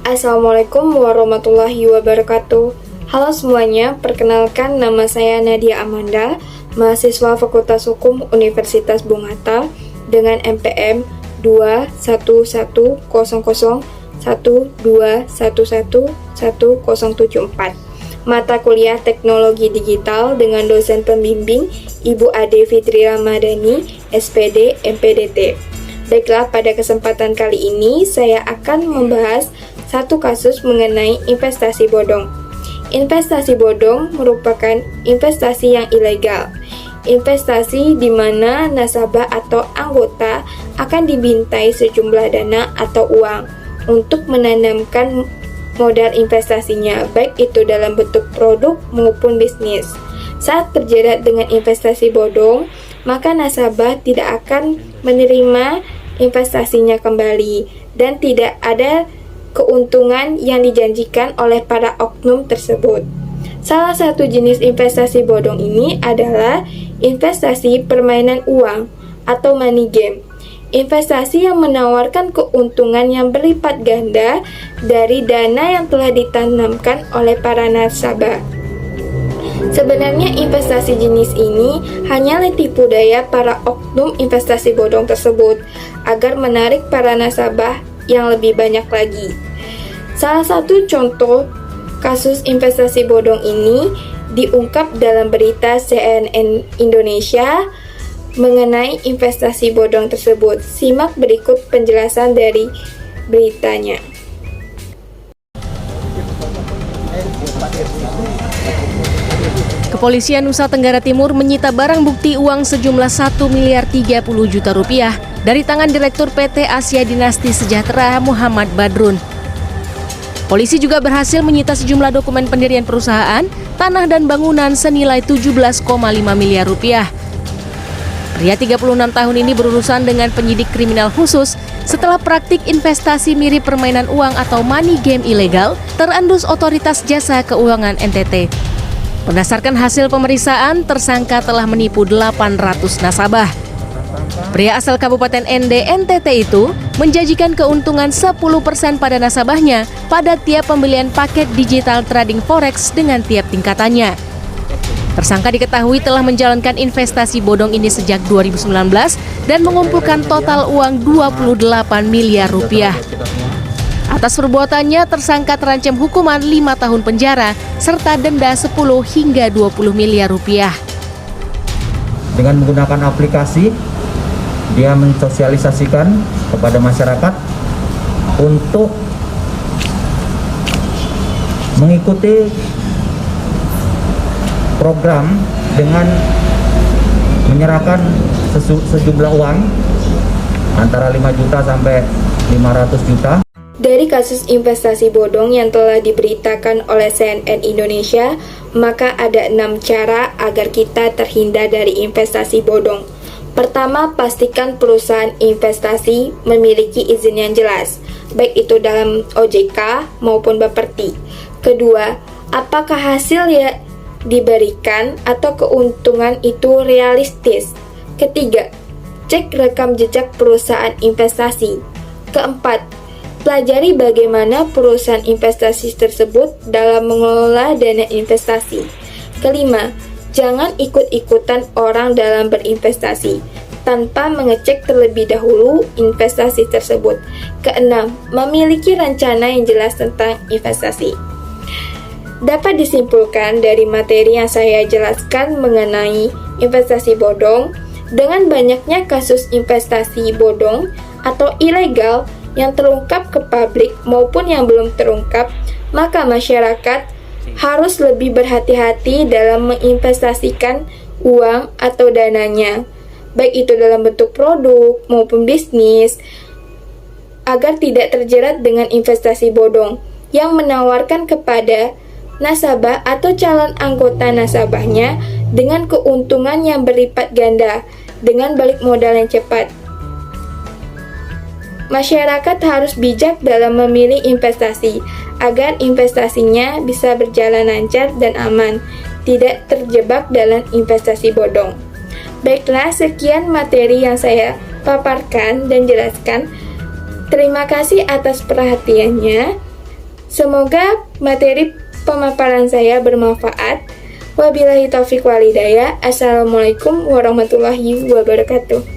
Assalamualaikum warahmatullahi wabarakatuh. Halo semuanya, perkenalkan nama saya Nadia Amanda, mahasiswa Fakultas Hukum Universitas Bung Hatta dengan NPM 2110121111074. Mata kuliah Teknologi Digital dengan dosen pembimbing Ibu Ade Fitri Ramadhani, SPD, MPDT. Baiklah, pada kesempatan kali ini saya akan membahas satu kasus mengenai investasi bodong. Investasi bodong merupakan investasi yang ilegal. Investasi di mana nasabah atau anggota akan dibintai sejumlah dana atau uang untuk menanamkan modal investasinya, baik itu dalam bentuk produk maupun bisnis. Saat terjerat dengan investasi bodong, maka nasabah tidak akan menerima investasinya kembali dan tidak ada keuntungan yang dijanjikan oleh para oknum tersebut. Salah satu jenis investasi bodong ini adalah investasi permainan uang atau money game. Investasi yang menawarkan keuntungan yang berlipat ganda dari dana yang telah ditanamkan oleh para nasabah. Sebenarnya investasi jenis ini hanyalah tipu daya para oknum investasi bodong tersebut agar menarik para nasabah yang lebih banyak lagi. Salah satu contoh kasus investasi bodong ini diungkap dalam berita CNN Indonesia mengenai investasi bodong tersebut. Simak berikut penjelasan dari beritanya. Kepolisian Nusa Tenggara Timur menyita barang bukti uang sejumlah 1 miliar 30 juta rupiah dari tangan Direktur PT Asia Dinasti Sejahtera Muhammad Badrun. Polisi juga berhasil menyita sejumlah dokumen pendirian perusahaan, tanah dan bangunan senilai 17,5 miliar rupiah. Pria 36 tahun ini berurusan dengan penyidik kriminal khusus setelah praktik investasi mirip permainan uang atau money game ilegal terendus Otoritas Jasa Keuangan NTT. Berdasarkan hasil pemeriksaan, tersangka telah menipu 800 nasabah. Pria asal Kabupaten Ende, NTT itu menjanjikan keuntungan 10% pada nasabahnya pada tiap pembelian paket digital trading forex dengan tiap tingkatannya. Tersangka diketahui telah menjalankan investasi bodong ini sejak 2019 dan mengumpulkan total uang 28 miliar rupiah. Atas perbuatannya, tersangka terancam hukuman 5 tahun penjara serta denda 10 hingga 20 miliar rupiah. Dengan menggunakan aplikasi, dia mensosialisasikan kepada masyarakat untuk mengikuti program dengan menyerahkan sejumlah uang antara 5 juta sampai 500 juta. Dari kasus investasi bodong yang telah diberitakan oleh CNN Indonesia, maka ada 6 cara agar kita terhindar dari investasi bodong. Pertama, pastikan perusahaan investasi memiliki izin yang jelas, baik itu dalam OJK maupun Bapepti. Kedua, apakah hasil yang diberikan atau keuntungan itu realistis? Ketiga, cek rekam jejak perusahaan investasi. Keempat, pelajari bagaimana perusahaan investasi tersebut dalam mengelola dana investasi. Kelima, jangan ikut-ikutan orang dalam berinvestasi tanpa mengecek terlebih dahulu investasi tersebut. Keenam, memiliki rencana yang jelas tentang investasi. Dapat disimpulkan dari materi yang saya jelaskan mengenai investasi bodong, dengan banyaknya kasus investasi bodong atau ilegal yang terungkap ke publik maupun yang belum terungkap, maka masyarakat harus lebih berhati-hati dalam menginvestasikan uang atau dananya, baik itu dalam bentuk produk maupun bisnis, agar tidak terjerat dengan investasi bodong yang menawarkan kepada nasabah atau calon anggota nasabahnya dengan keuntungan yang berlipat ganda dengan balik modal yang cepat. Masyarakat harus bijak dalam memilih investasi agar investasinya bisa berjalan lancar dan aman, tidak terjebak dalam investasi bodong. Baiklah, sekian materi yang saya paparkan dan jelaskan. Terima kasih atas perhatiannya. Semoga materi pemaparan saya bermanfaat. Wabillahi taufiq walhidayah. Assalamualaikum warahmatullahi wabarakatuh.